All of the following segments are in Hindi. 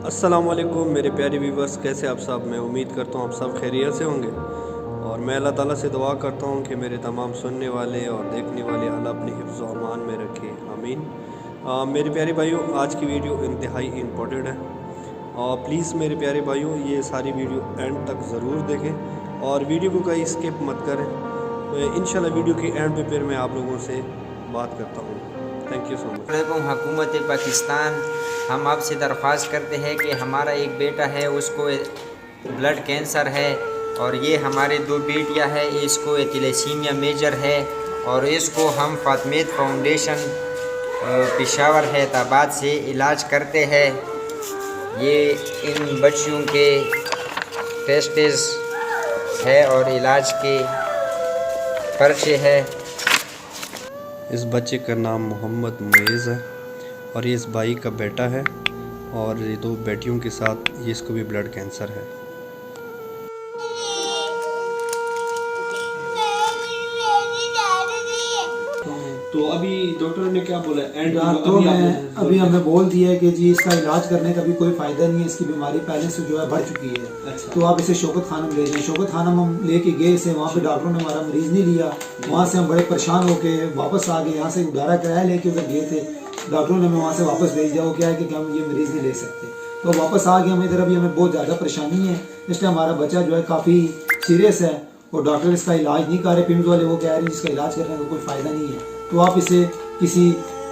अस्सलाम वालेकुम मेरे प्यारे व्यूवर्स, कैसे आप सब। मैं उम्मीद करता हूँ आप सब खैरियत से होंगे और मैं अल्लाह ताला से दुआ करता हूँ कि मेरे तमाम सुनने वाले और देखने वाले अल्लाह अपने हिफ्ज़ व अमान में रखे, आमीन। मेरे प्यारे भाइयों, आज की वीडियो इंतहाई इम्पोर्टेंट है और प्लीज़ मेरे प्यारे भाइयों ये सारी वीडियो एंड तक ज़रूर देखें और वीडियो को कहीं स्किप मत करें। इंशाल्लाह वीडियो के एंड पे फिर मैं आप लोगों से बात करता हूँ। Thank you so much. वालेकुम हुकूमत पाकिस्तान, हम आपसे दरख्वास्त करते हैं कि हमारा एक बेटा है, उसको ब्लड कैंसर है और ये हमारे दो बेटियां हैं, इसको थैलेसीमिया मेजर है और इसको हम फातमीद फाउंडेशन पेशावर हैदराबाद से इलाज करते हैं। ये इन बच्चियों के टेस्टेस है और इलाज के पर्चे है। इस बच्चे का नाम मोहम्मद मुइज़ है और ये इस भाई का बेटा है और ये दो बेटियों के साथ ये इसको भी ब्लड कैंसर है। तो अभी डॉक्टर ने क्या बोला? अभी हमें बोल दिया है कि जी इसका इलाज करने का भी कोई फ़ायदा नहीं है, इसकी बीमारी पहले से जो है बढ़ चुकी है। अच्छा। तो आप इसे शौकत खाना में ले जाएं। शौकत खाना में हम लेके गए से वहाँ पे डॉक्टरों ने हमारा मरीज़ नहीं लिया, वहाँ से हम बड़े परेशान होके वापस आ गए। यहाँ से उधारा किराया लेके उधर गए थे, डॉक्टरों ने हमें वहाँ से वापस भेज दिया। वो क्या है कि हम ये मरीज़ नहीं ले सकते, तो वापस आ गए हम इधर। अभी हमें बहुत ज़्यादा परेशानी है, इसलिए हमारा बच्चा जो है काफ़ी सीरियस है और डॉक्टर इसका इलाज नहीं कर रहे। पिम्स वाले वो कह रहे हैं इसका इलाज करने का कोई फ़ायदा नहीं है, तो आप इसे किसी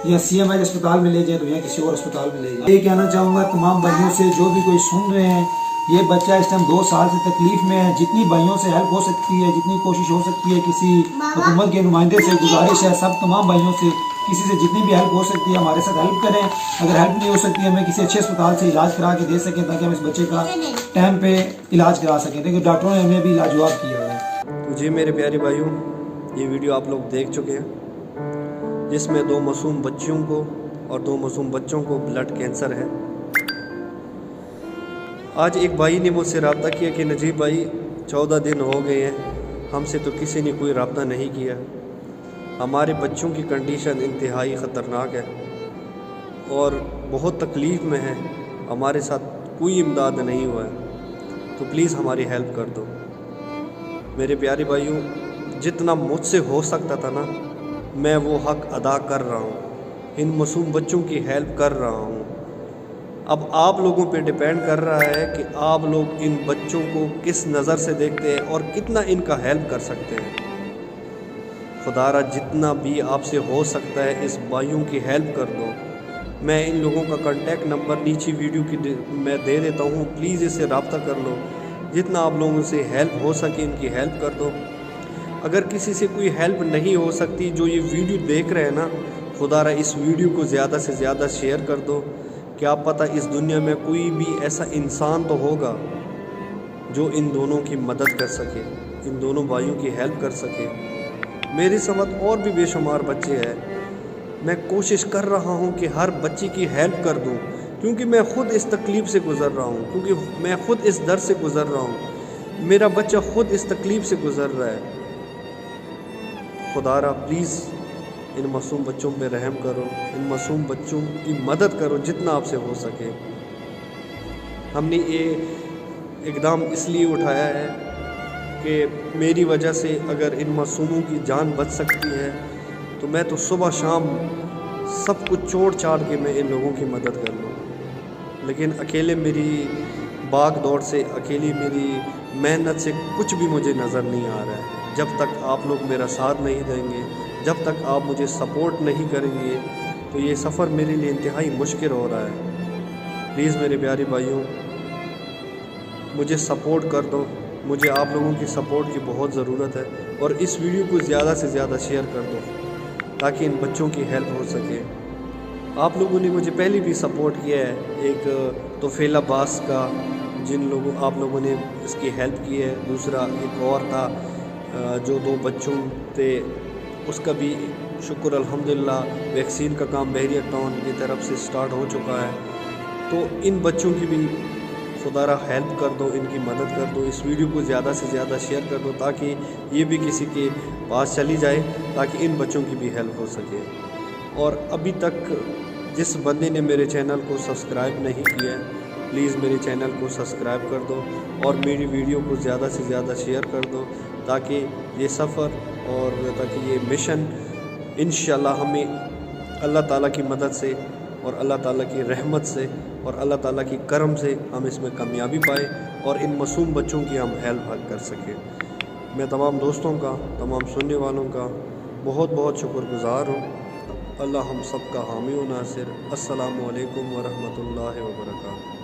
या CMH अस्पताल में ले जाएं तो या किसी और अस्पताल में ले जाएं। ये कहना चाहूँगा तमाम भाइयों से जो भी कोई सुन रहे हैं, ये बच्चा इस टाइम 2 साल से तकलीफ़ में है। जितनी भाइयों से हेल्प हो सकती है, जितनी कोशिश हो सकती है, किसी हुकूमत के नुमाइंदे से गुजारिश है, सब तमाम भाइयों से किसी से जितनी भी हेल्प हो सकती है हमारे साथ हेल्प करें। अगर हेल्प नहीं हो सकती हमें किसी अच्छे अस्पताल से इलाज करा के दे सकें ताकि हम इस बच्चे का टाइम पे इलाज करा सकें, क्योंकि डॉक्टरों ने हमें भी लाजवाब किया है। तो जी मेरे प्यारे भाइयों, ये वीडियो आप लोग देख चुके हैं जिसमें 2 मासूम बच्चियों को और 2 मासूम बच्चों को ब्लड कैंसर है। आज एक भाई ने मुझसे रब्ता किया कि नजीब भाई 14 दिन हो गए हैं, हमसे तो किसी ने कोई रब्ता नहीं किया, हमारे बच्चों की कंडीशन इंतहाई ख़तरनाक है और बहुत तकलीफ़ में है, हमारे साथ कोई इमदाद नहीं हुआ है, तो प्लीज़ हमारी हेल्प कर दो। मेरे प्यारे भाइयों, जितना मुझसे हो सकता था ना मैं वो हक़ अदा कर रहा हूँ, इन मासूम बच्चों की हेल्प कर रहा हूँ। अब आप लोगों पे डिपेंड कर रहा है कि आप लोग इन बच्चों को किस नज़र से देखते हैं और कितना इनका हेल्प कर सकते हैं। खुदारा जितना भी आपसे हो सकता है इस भाइयों की हेल्प कर दो। मैं इन लोगों का कांटेक्ट नंबर नीचे वीडियो की मैं दे देता हूँ, प्लीज़ इससे रब्ता कर लो। जितना आप लोगों से हेल्प हो सके इनकी हेल्प कर दो। अगर किसी से कोई हेल्प नहीं हो सकती, जो ये वीडियो देख रहे हैं ना, खुदारा इस वीडियो को ज़्यादा से ज़्यादा शेयर कर दो। क्या पता इस दुनिया में कोई भी ऐसा इंसान तो होगा जो इन दोनों की मदद कर सके, इन दोनों भाइयों की हेल्प कर सके। मेरे समझ और भी बेशुमार बच्चे हैं, मैं कोशिश कर रहा हूँ कि हर बच्चे की हेल्प कर दूँ, क्योंकि मैं ख़ुद इस तकलीफ़ से गुज़र रहा हूँ, क्योंकि मैं ख़ुद इस दर्द से गुज़र रहा हूँ, मेरा बच्चा ख़ुद इस तकलीफ़ से गुज़र रहा है। खुदारा प्लीज़ इन मासूम बच्चों पे रहम करो, इन मासूम बच्चों की मदद करो जितना आपसे हो सके। हमने ये इक़दाम इसलिए उठाया है कि मेरी वजह से अगर इन मासूमों की जान बच सकती है तो मैं तो सुबह शाम सब कुछ छोड़ छाड़ के मैं इन लोगों की मदद कर लूँ, लेकिन अकेले मेरी भाग दौड़ से, अकेली मेरी मेहनत से कुछ भी मुझे नज़र नहीं आ रहा है। जब तक आप लोग मेरा साथ नहीं देंगे, जब तक आप मुझे सपोर्ट नहीं करेंगे, तो ये सफ़र मेरे लिए इंतहाई मुश्किल हो रहा है। प्लीज़ मेरे प्यारे भाइयों, मुझे सपोर्ट कर दो, मुझे आप लोगों की सपोर्ट की बहुत ज़रूरत है और इस वीडियो को ज़्यादा से ज़्यादा शेयर कर दो ताकि इन बच्चों की हेल्प हो सके। आप लोगों ने मुझे पहले भी सपोर्ट किया है, एक तोफ़ेल अब्बास का, जिन लोगों आप लोगों ने इसकी हेल्प की है। दूसरा एक और था जो 2 बच्चों थे, उसका भी शुक्र अल्हम्दुलिल्लाह वैक्सीन का काम बहरिया टाउन की तरफ से स्टार्ट हो चुका है। तो इन बच्चों की भी खुदारा हेल्प कर दो, इनकी मदद कर दो, इस वीडियो को ज़्यादा से ज़्यादा शेयर कर दो ताकि ये भी किसी के पास चली जाए, ताकि इन बच्चों की भी हेल्प हो सके। और अभी तक जिस बंदे ने मेरे चैनल को सब्सक्राइब नहीं किया है प्लीज़ मेरे चैनल को सब्सक्राइब कर दो और मेरी वीडियो को ज़्यादा से ज़्यादा शेयर कर दो, ताकि ये सफ़र और ताकि ये मिशन इंशाल्लाह हमें अल्लाह ताला की मदद से और अल्लाह ताला की रहमत से और अल्लाह ताला की करम से हम इसमें कामयाबी पाए और इन मासूम बच्चों की हम हेल्प कर सकें। मैं तमाम दोस्तों का, तमाम सुनने वालों का बहुत बहुत शुक्रगुज़ार हूँ। अल्लाह हम सब का हामी व नासिर। अस्सलामु अलैकुम व रहमतुल्लाहि व बरकातुहू।